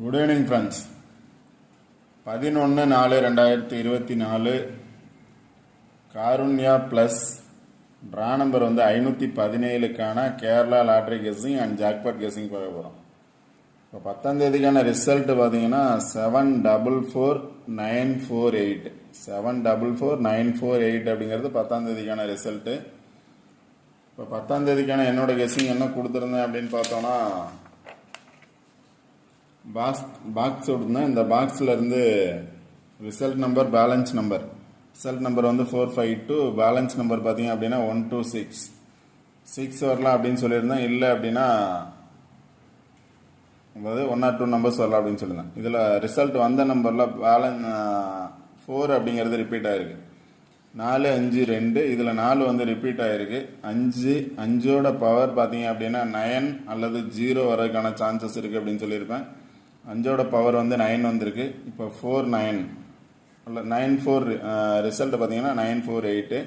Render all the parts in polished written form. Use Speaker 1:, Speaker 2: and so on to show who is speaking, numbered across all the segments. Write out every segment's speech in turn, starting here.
Speaker 1: Good evening friends. 11/4/2024 Karunya plus draw number வந்து 517க்கான Kerala lottery guessing and jackpot guessing பார்க்க போகிறோம். இப்போ 10ஆம் தேதிக்கான ரிசல்ட் பார்த்தீங்கன்னா 744948 744948 அப்படிங்கிறது 10ஆம் தேதிக்கான ரிசல்ட்டு. இப்போ 10ஆம் தேதிக்கான என்னோட கெஸ்ஸிங் என்ன கொடுத்துருந்தேன் அப்படின்னு பார்த்தோன்னா பாக்ஸ் விட்டுருந்தேன். இந்த பாக்ஸில் இருந்து ரிசல்ட் நம்பர் பேலன்ஸ் நம்பர் வந்து 452, பேலன்ஸ் நம்பர் பார்த்தீங்க அப்படின்னா 126 வரலாம் அப்படின்னு சொல்லியிருந்தேன். இல்லை அப்படின்னா அதாவது 1 or 2 நம்பர்ஸ் வரலாம் அப்படின்னு சொல்லியிருந்தேன். இதில் ரிசல்ட் வந்த நம்பரில் பேலன்ஸ் 4 அப்படிங்கிறது ரிப்பீட் ஆகிருக்கு. 4 5 2 இதில் 4 வந்து ரிப்பீட் ஆகிருக்கு. 5ஓட பவர் பார்த்தீங்க அப்படின்னா 9 அல்லது 0 வரதுக்கான சான்சஸ் இருக்குது அப்படின்னு சொல்லியிருப்பேன். 5ஓட பவர் வந்து 9 வந்திருக்கு. இப்போ 4 9 இல்லை 9 4 ரிசல்ட் பார்த்தீங்கன்னா 948.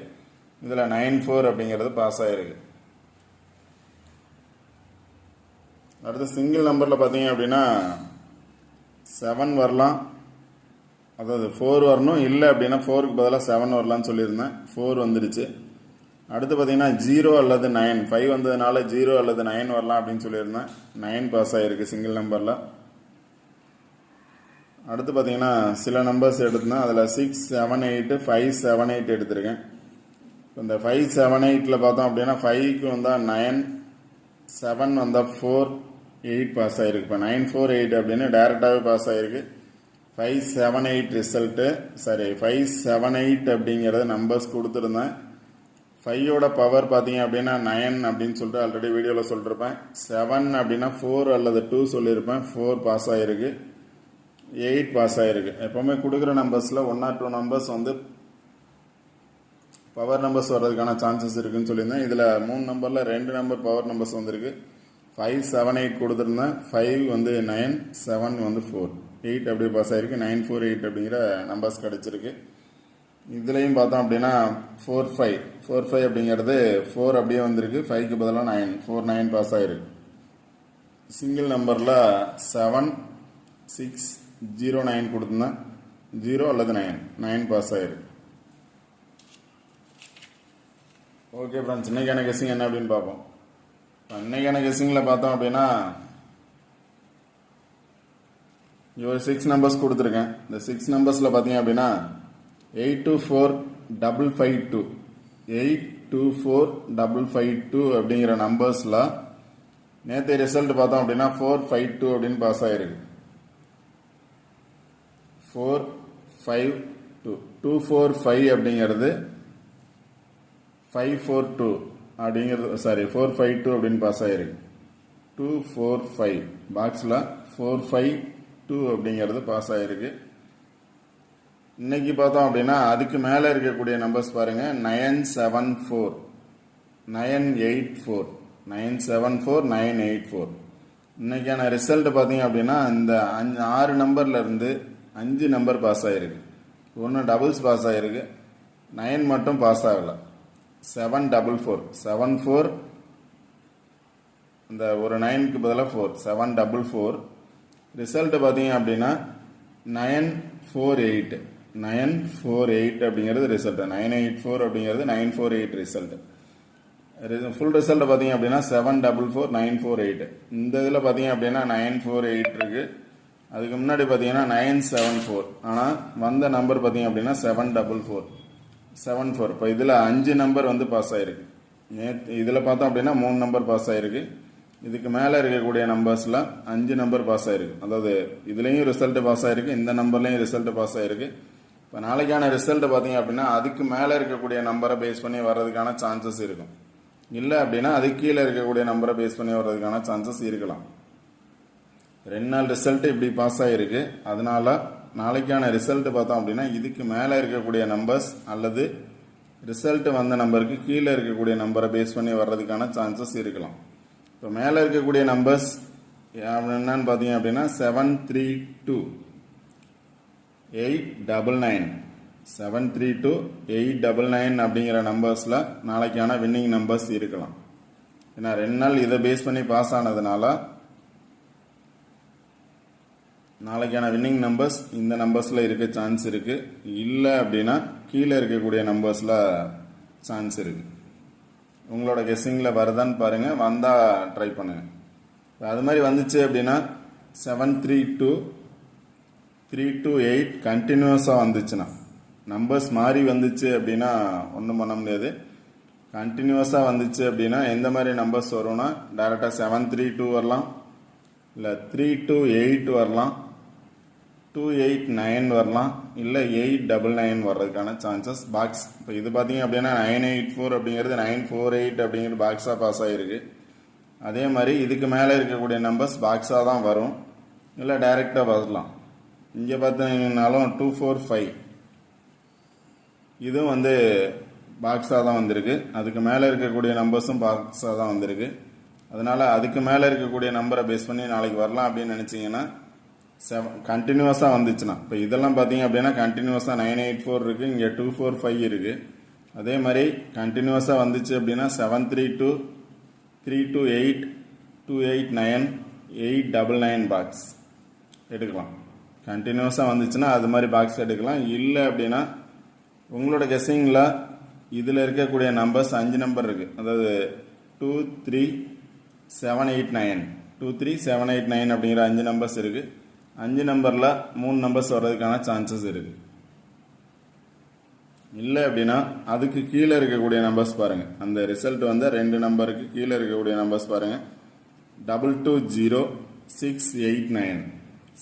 Speaker 1: இதில் 94 அப்படிங்கிறது பாஸ் ஆகிருக்கு. அடுத்து சிங்கிள் நம்பரில் பார்த்தீங்க அப்படின்னா 7 வரலாம், அதாவது 4 வரணும். இல்லை அப்படின்னா 4க்கு பதிலாக 7 வரலான்னு சொல்லியிருந்தேன். 4 வந்துடுச்சு. அடுத்து பார்த்தீங்கன்னா 0 அல்லது 9, 5 வந்ததுனால 0 அல்லது 9 வரலாம் அப்படின்னு சொல்லியிருந்தேன். 9 பாஸ் ஆகிருக்கு சிங்கிள் நம்பரில். அடுத்து பார்த்தீங்கன்னா சில நம்பர்ஸ் எடுத்துனா அதில் 6 7 8 5 7 8 எடுத்திருக்கேன். இப்போ இந்த 5 7 8ல் பார்த்தோம் அப்படின்னா 5க்கு வந்தால் 9, 7 வந்தால் 4, 8 பாஸ் ஆகிருக்கு. இப்போ 9 4 8 அப்படின்னு டைரெக்டாகவே பாஸ் ஆகிருக்கு. 5 7 8 ரிசல்ட்டு 5 7 8 அப்படிங்கிறத நம்பர்ஸ் கொடுத்துருந்தேன். 5ஓட பவர் பார்த்தீங்க அப்படின்னா 9 அப்படின்னு சொல்லிட்டு ஆல்ரெடி வீடியோவில் சொல்லியிருப்பேன். 7 அப்படின்னா 4 அல்லது 2 சொல்லியிருப்பேன். 4 பாஸ் ஆகிருக்கு. 8 பாஸ் ஆகிருக்கு. எப்போவுமே கொடுக்குற நம்பர்ஸில் 1 or 2 நம்பர்ஸ் வந்து பவர் நம்பர்ஸ் வர்றதுக்கான சான்சஸ் இருக்குதுன்னு சொல்லியிருந்தேன். இதில் 3 நம்பரில் 2 நம்பர் பவர் நம்பர்ஸ் வந்திருக்கு. 5 7 8 கொடுத்துருந்தேன். 5 வந்து 9, 7 வந்து 4, 8 அப்படியே பாஸ் ஆகிருக்கு. 9 4 8 அப்படிங்கிற நம்பர்ஸ் கிடச்சிருக்கு. இதுலேயும் பார்த்தோம் அப்படின்னா 4 5 அப்படிங்கிறது 4 அப்படியே வந்திருக்கு. 5க்கு பதிலாக 9, 4 9 பாஸ் ஆகிருக்கு. சிங்கிள் நம்பரில் 7 6 0 9 கொடுத்துருந்தேன். 0 அல்லது 9 பாஸ் ஆகிருக்கு. ஓகே ஃப்ரெண்ட்ஸ், இன்றைக்கான கெஸ்ஸிங் என்ன அப்படின்னு பார்ப்போம். இன்றைக்கான கெஸ்ஸிங்கில் பார்த்தோம் அப்படின்னா ஒரு 6 நம்பர்ஸ் கொடுத்துருக்கேன். இந்த 6 நம்பர்ஸில் பார்த்தீங்க அப்படின்னா 824552 824552 அப்படிங்கிற நம்பர்ஸில் நேற்று ரிசல்ட் பார்த்தோம் அப்படின்னா 452 அப்படின்னு பாஸ் ஆகிருக்கு. 452 245 அப்படிங்கிறது 542 அப்படிங்கிறது 452 அப்படின்னு பாஸ் ஆகிருக்கு. 245 பாக்ஸில் 452 அப்படிங்கிறது பாஸ் ஆகிருக்கு. இன்னைக்கு பார்த்தோம் அப்படின்னா அதுக்கு மேலே இருக்கக்கூடிய நம்பர்ஸ் பாருங்கள். 974 984 974 984. இன்னைக்கான ரிசல்ட் பார்த்தீங்க அப்படின்னா இந்த 6 நம்பர்ல இருந்து 5 நம்பர் பாஸ் ஆகிருக்கு. 1 டபுள்ஸ் பாஸ் ஆகிருக்கு. 9 மட்டும் பாஸ் ஆகலை. 744 74 இந்த ஒரு 9க்கு பதிலாக 4 744. ரிசல்ட் பார்த்தீங்க அப்படின்னா 948 948 அப்படிங்கிறது ரிசல்ட். 984 அப்படிங்கிறது 948 ரிசல்ட். ஃபுல் ரிசல்ட் பார்த்தீங்க அப்படின்னா 744 948. இந்த இதில் பார்த்தீங்க அப்படின்னா 948 இருக்கு. அதுக்கு முன்னாடி பார்த்தீங்கன்னா 974. ஆனால் வந்த நம்பர் பார்த்தீங்க அப்படின்னா 744. இப்போ இதில் 5 நம்பர் வந்து பாஸ் ஆகிருக்கு. இதில் பார்த்தோம் அப்படின்னா 3 நம்பர் பாஸ் ஆகிருக்கு. இதுக்கு மேலே இருக்கக்கூடிய நம்பர்ஸில் 5 நம்பர் பாஸ் ஆகிருக்கு. அதாவது இதுலேயும் ரிசல்ட் பாஸ் ஆகிருக்கு, இந்த நம்பர்லேயும் ரிசல்ட் பாஸ் ஆகிருக்கு. இப்போ நாளைக்கான ரிசல்ட் பார்த்தீங்க அப்படின்னா அதுக்கு மேலே இருக்கக்கூடிய நம்பரை பேஸ் பண்ணி வர்றதுக்கான சான்சஸ் இருக்கும். இல்லை அப்படின்னா அதுக்கு கீழே இருக்கக்கூடிய நம்பரை பேஸ் பண்ணி வர்றதுக்கான சான்சஸ் இருக்கலாம். 2 நாள் ரிசல்ட் இப்படி பாஸ் ஆகிருக்கு. அதனால நாளைக்கான ரிசல்ட் பார்த்தோம் அப்படின்னா இதுக்கு மேலே இருக்கக்கூடிய நம்பர்ஸ் அல்லது ரிசல்ட் வந்த நம்பருக்கு கீழே இருக்கக்கூடிய நம்பரை பேஸ் பண்ணி வர்றதுக்கான சான்சஸ் இருக்கலாம். இப்போ மேலே இருக்கக்கூடிய நம்பர்ஸ் என்னன்னு பார்த்தீங்க அப்படின்னா 732 899 732 899 அப்படிங்கிற நம்பர்ஸில் நாளைக்கான வின்னிங் நம்பர்ஸ் இருக்கலாம். ஏன்னா 2 நாள் இதை பேஸ் பண்ணி பாஸ் ஆனதுனால நாளைக்கான வின்னிங் நம்பர்ஸ் இந்த நம்பர்ஸில் இருக்க சான்ஸ் இருக்குது. இல்லை அப்படின்னா கீழே இருக்கக்கூடிய நம்பர்ஸில் சான்ஸ் இருக்குது. உங்களோட கெஸ்ஸிங்கில் வருதான்னு பாருங்கள், வந்தால் ட்ரை பண்ணுங்கள். அது மாதிரி வந்துச்சு அப்படின்னா 732 328 கண்டினியூஸாக வந்துச்சுன்னா, நம்பர்ஸ் மாறி வந்துச்சு அப்படின்னா ஒன்றும் பண்ண முடியாது. கண்டினியூஸாக வந்துச்சு அப்படின்னா எந்த மாதிரி நம்பர்ஸ் வரும்னா டேரெக்டாக 732 வரலாம், இல்லை 328 வரலாம், 289 வரலாம், இல்லை 899 வர்றதுக்கான சான்சஸ் பாக்ஸ். இப்போ இது பார்த்தீங்க அப்படின்னா 984 அப்படிங்கிறது 948 அப்படிங்கிறது பாக்ஸாக பாஸ் ஆகிருக்கு. அதே மாதிரி இதுக்கு மேலே இருக்கக்கூடிய நம்பர்ஸ் பாக்ஸாக தான் வரும், இல்லை டைரெக்டாக வரலாம். இங்கே பார்த்தீங்கன்னாலும் 245 இதுவும் வந்து பாக்ஸாக தான் வந்திருக்கு. அதுக்கு மேலே இருக்கக்கூடிய நம்பர்ஸும் பாக்ஸாக தான் வந்திருக்கு. அதனால் அதுக்கு மேலே இருக்கக்கூடிய நம்பரை பேஸ் பண்ணி நாளைக்கு வரலாம் அப்படின்னு நினச்சிங்கன்னா கண்டினியூஸாக வந்துச்சுன்னா, இப்போ இதெல்லாம் பார்த்தீங்க அப்படின்னா கண்டினியூஸாக 984 இருக்குது, இங்கே 245 இருக்குது. அதே மாதிரி கண்டினியூஸாக வந்துச்சு அப்படின்னா 732 328 289 899 பாக்ஸ் எடுக்கலாம். கண்டினியூஸாக வந்துச்சுன்னா அது மாதிரி பாக்ஸ் எடுக்கலாம். இல்லை அப்படின்னா உங்களோட கெஸ்ஸிங்கில் இதில் இருக்கக்கூடிய நம்பர்ஸ் 5 நம்பர் இருக்குது, அதாவது 23789 23789 அப்படிங்கிற 5 நம்பர்ஸ் இருக்குது. 5 நம்பரில் 3 நம்பர்ஸ் வர்றதுக்கான சான்சஸ் இருக்குது. இல்லை அப்படின்னா அதுக்கு கீழே இருக்கக்கூடிய நம்பர்ஸ் பாருங்கள். அந்த ரிசல்ட் வந்து 2 நம்பருக்கு கீழே இருக்கக்கூடிய நம்பர்ஸ் பாருங்கள். 220689.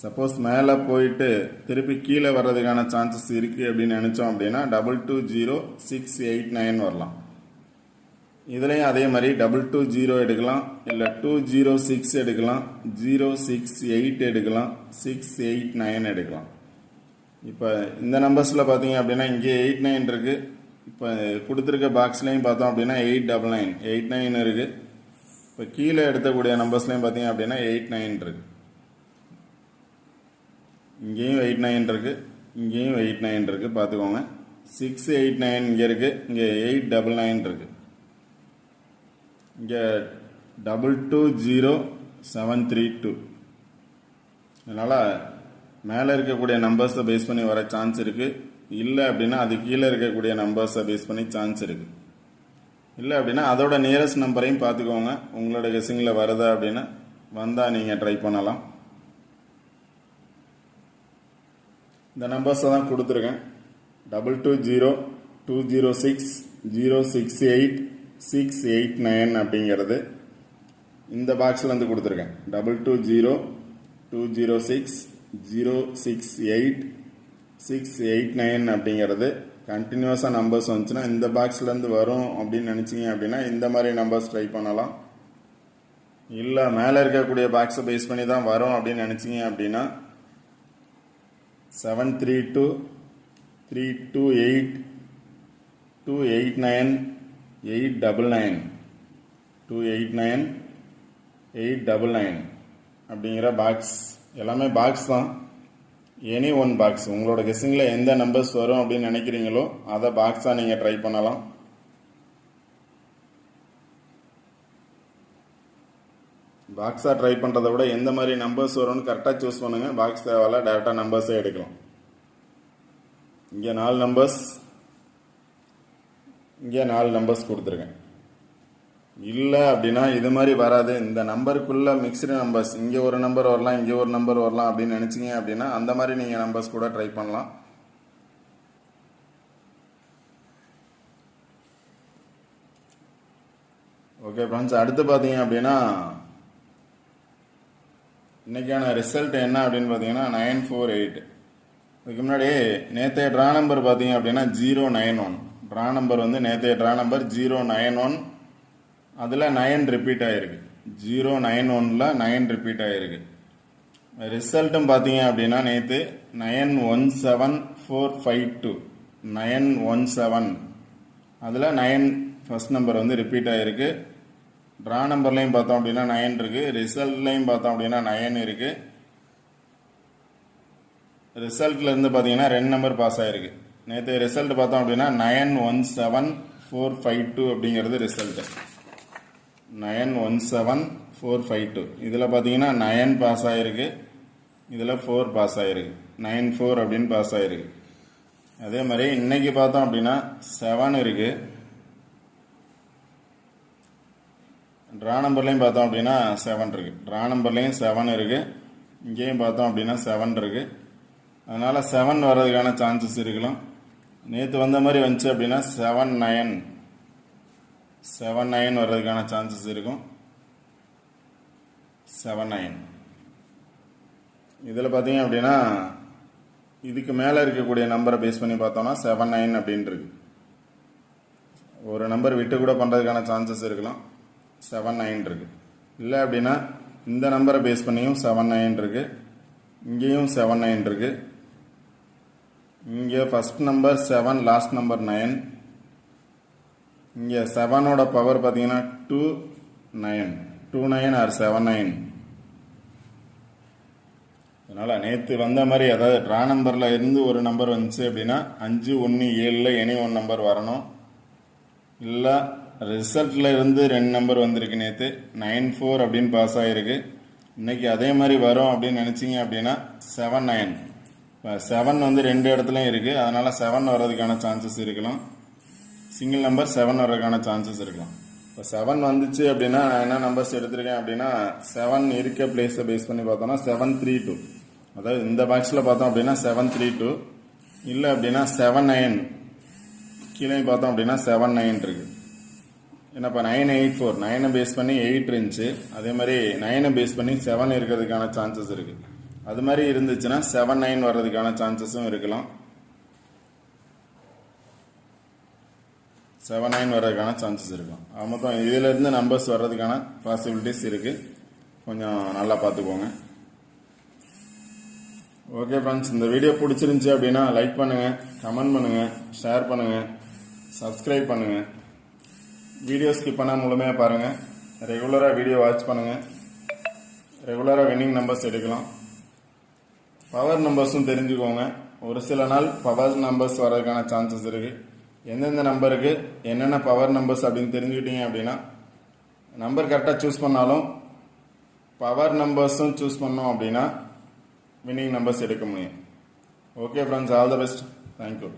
Speaker 1: சப்போஸ் மேலே போயிட்டு திருப்பி கீழே வர்றதுக்கான சான்சஸ் இருக்குது அப்படின்னு நினச்சோம் அப்படின்னா 220689 வரலாம். இதுலேயும் அதே மாதிரி 220 எடுக்கலாம், இல்லை 206 எடுக்கலாம், 068 எடுக்கலாம், 689 எடுக்கலாம். இப்போ இந்த நம்பர்ஸில் பார்த்தீங்க அப்படின்னா இங்கே 89 இருக்குது. இப்போ கொடுத்துருக்க பாக்ஸ்லேயும் பார்த்தோம் அப்படின்னா 899 89 இருக்குது. இப்போ கீழே எடுக்கக்கூடிய நம்பர்ஸ்லேயும் பார்த்தீங்க அப்படின்னா 89 இருக்குது. இங்கேயும் 89 இருக்குது, இங்கேயும் 89 இருக்குது. பார்த்துக்கோங்க, 689 இங்கே இருக்குது, இங்கே 899 இருக்குது, இங்கே 220732. அதனால் மேலே இருக்கக்கூடிய நம்பர்ஸை பேஸ் பண்ணி வர சான்ஸ் இருக்குது. இல்லை அப்படின்னா அது கீழே இருக்கக்கூடிய நம்பர்ஸை பேஸ் பண்ணி சான்ஸ் இருக்குது. இல்லை அப்படின்னா அதோட நியரஸ்ட் நம்பரையும் பார்த்துக்கோங்க. உங்களோட கெஸ்ஸிங்கில் வருதா அப்படின்னா வந்தால் நீங்கள் ட்ரை பண்ணலாம். இந்த நம்பர்ஸை தான் கொடுத்துருக்கேன். 220 206 068 689 அப்படிங்கிறது இந்த பாக்ஸில் வந்து கொடுத்துருக்கேன். 220 206 068 689 அப்படிங்கிறது கண்டினியூஸாக நம்பர்ஸ் வந்துச்சுன்னா இந்த பாக்ஸ்லேருந்து வரும் அப்படின்னு நினச்சிங்க அப்படின்னா இந்த மாதிரி நம்பர்ஸ் ட்ரை பண்ணலாம். இல்லை மேலே இருக்கக்கூடிய பாக்ஸை பேஸ் பண்ணி தான் வரும் அப்படின்னு நினச்சிங்க அப்படின்னா 732 328 289 899 289 899 அப்படிங்கிற பாக்ஸ் எல்லாமே பாக்ஸ் தான். எனி ஒன் பாக்ஸ் உங்களோட கெஸ்ஸிங்கில் எந்த நம்பர்ஸ் வரும் அப்படின்னு நினைக்கிறீங்களோ அதை பாக்ஸாக நீங்கள் ட்ரை பண்ணலாம். பாக்ஸாக ட்ரை பண்ணுறதை விட எந்த மாதிரி நம்பர்ஸ் வரும்னு கரெக்டாக சூஸ் பண்ணுங்கள். பாக்ஸ் தேவையில்ல, டேரெக்டாக நம்பர்ஸே எடுக்கலாம். இங்கே 4 நம்பர்ஸ், இங்கே 4 நம்பர்ஸ் கொடுத்துருக்கேன். இல்லை அப்படின்னா இது மாதிரி வராது, இந்த நம்பருக்குள்ளே மிக்ஸ்டு நம்பர்ஸ், இங்கே ஒரு நம்பர் வரலாம், இங்கே ஒரு நம்பர் வரலாம் அப்படின்னு நினச்சிங்க அப்படின்னா அந்த மாதிரி நீங்கள் நம்பர்ஸ் கூட ட்ரை பண்ணலாம். ஓகே ஃப்ரெண்ட்ஸ், அடுத்து பார்த்தீங்க அப்படின்னா இன்றைக்கான ரிசல்ட் என்ன அப்படின்னு பார்த்தீங்கன்னா 948. இதுக்கு முன்னாடி நேற்றைய ட்ரா நம்பர் பார்த்தீங்க அப்படின்னா 091. ட்ரா நம்பர் வந்து நேற்றைய ட்ரா நம்பர் 091, அதில் 9 ரிப்பீட் ஆகிருக்கு. 091ல் 9 ரிப்பீட் ஆகிருக்கு. ரிசல்ட்டும் பார்த்தீங்க அப்படின்னா நேற்று 917452 917, அதில் 9 ஃபர்ஸ்ட் நம்பர் வந்து ரிப்பீட் ஆகிருக்கு. ட்ரா நம்பர்லையும் பார்த்தோம் அப்படின்னா 9 இருக்குது, ரிசல்ட்லையும் பார்த்தோம் அப்படின்னா 9 இருக்குது. ரிசல்ட்லேருந்து பார்த்தீங்கன்னா 2 நம்பர் பாஸ் ஆகிருக்கு. நேற்று ரிசல்ட் பார்த்தோம் அப்படின்னா 917452 அப்படிங்கிறது ரிசல்ட்டு. 917452 இதில் பார்த்தீங்கன்னா 9 பாஸ் ஆகிருக்கு, இதில் 4 பாஸ் ஆகிருக்கு, 9-4 அப்படின்னு பாஸ் ஆகிருக்கு. அதே மாதிரி இன்னைக்கு பார்த்தோம் அப்படின்னா 7 இருக்குது. ட்ரா நம்பர்லையும் பார்த்தோம் அப்படின்னா 7 இருக்குது. ட்ரா நம்பர்லையும் 7 இருக்குது. இங்கேயும் பார்த்தோம் அப்படின்னா 7 இருக்குது. அதனால் 7 வர்றதுக்கான சான்சஸ் இருக்கலாம். நேற்று வந்த மாதிரி வந்துச்சு அப்படின்னா 7-9 வர்றதுக்கான சான்சஸ் இருக்கும். 7-9 இதில் பார்த்தீங்க அப்படின்னா இதுக்கு மேலே இருக்கக்கூடிய நம்பரை பேஸ் பண்ணி பார்த்தோம்னா 7-9 அப்படின்னு இருக்கு. ஒரு நம்பர் விட்டு கூட பண்ணுறதுக்கான சான்சஸ் இருக்கலாம். 7-9 இருக்கு. இல்லை அப்படின்னா இந்த நம்பரை பேஸ் பண்ணியும் 7-9 இருக்கு. இங்கேயும் 7-9 இருக்கு. இங்கே ஃபர்ஸ்ட் நம்பர் 7, லாஸ்ட் நம்பர் 9. இங்கே 7ஓட பவர் பார்த்தீங்கன்னா 2-9 ஆர் 7-9. அதனால் நேற்று வந்த மாதிரி, அதாவது ட்ரா நம்பரில் இருந்து ஒரு நம்பர் வந்துச்சு அப்படின்னா 5-1-7 எனி ஒன் நம்பர் வரணும். இல்லை ரிசல்ட்டில் இருந்து 2 நம்பர் வந்திருக்கு. நேற்று 9-4 அப்படின்னு பாஸ் ஆகிருக்கு. இன்றைக்கி அதே மாதிரி வரும் அப்படின்னு நினச்சிங்க அப்படின்னா 7-9. இப்போ 7 வந்து 2 இடத்துலையும் இருக்குது. அதனால் 7 வர்றதுக்கான சான்சஸ் இருக்கலாம். சிங்கிள் நம்பர் 7 வர்றதுக்கான சான்சஸ் இருக்கலாம். இப்போ 7 வந்துச்சு அப்படின்னா நான் என்ன நம்பர்ஸ் எடுத்திருக்கேன் அப்படின்னா 7 இருக்க பிளேஸை பேஸ் பண்ணி பார்த்தோம்னா 7-3-2. அதாவது இந்த பாக்ஸில் பார்த்தோம் அப்படின்னா 7-3-2. இல்லை அப்படின்னா 7-9. கீழே பார்த்தோம் அப்படின்னா 7-9 இருக்கு. என்னப்பா 9-8-4, 9 பேஸ் பண்ணி 8 இருந்துச்சு. அதே மாதிரி 9 பேஸ் பண்ணி 7 இருக்கிறதுக்கான சான்சஸ் இருக்கு. அது மாதிரி இருந்துச்சுன்னா 7-9 வர்றதுக்கான சான்சஸும் இருக்கலாம். 7-9 வர்றதுக்கான சான்சஸ் இருக்கலாம். மொத்தம் இதில் இருந்து நம்பர்ஸ் வர்றதுக்கான பாசிபிலிட்டிஸ் இருக்கு. கொஞ்சம் நல்லா பார்த்துக்கோங்க. ஓகே ஃப்ரெண்ட்ஸ், இந்த வீடியோ பிடிச்சிருந்துச்சி அப்படின்னா லைக் பண்ணுங்கள், கமெண்ட் பண்ணுங்கள், ஷேர் பண்ணுங்கள், சப்ஸ்கிரைப் பண்ணுங்கள். வீடியோ ஸ்கிப் பண்ணால் முழுமையாக பாருங்கள். ரெகுலராக வீடியோ வாட்ச் பண்ணுங்கள். ரெகுலராக வின்னிங் நம்பர்ஸ் எடுக்கலாம். பவர் நம்பர்ஸும் தெரிஞ்சுக்கோங்க. ஒரு சில நாள் பவர் நம்பர்ஸ் வர்றதுக்கான சான்சஸ் இருக்குது. எந்தெந்த நம்பருக்கு என்னென்ன பவர் நம்பர்ஸ் அப்படின்னு தெரிஞ்சுக்கிட்டீங்க அப்படின்னா நம்பர் கரெக்டாக சூஸ் பண்ணாலும் பவர் நம்பர்ஸும் சூஸ் பண்ணோம் அப்படின்னா வின்னிங் நம்பர்ஸ் எடுக்க முடியும். Okay friends, all the best. Thank you.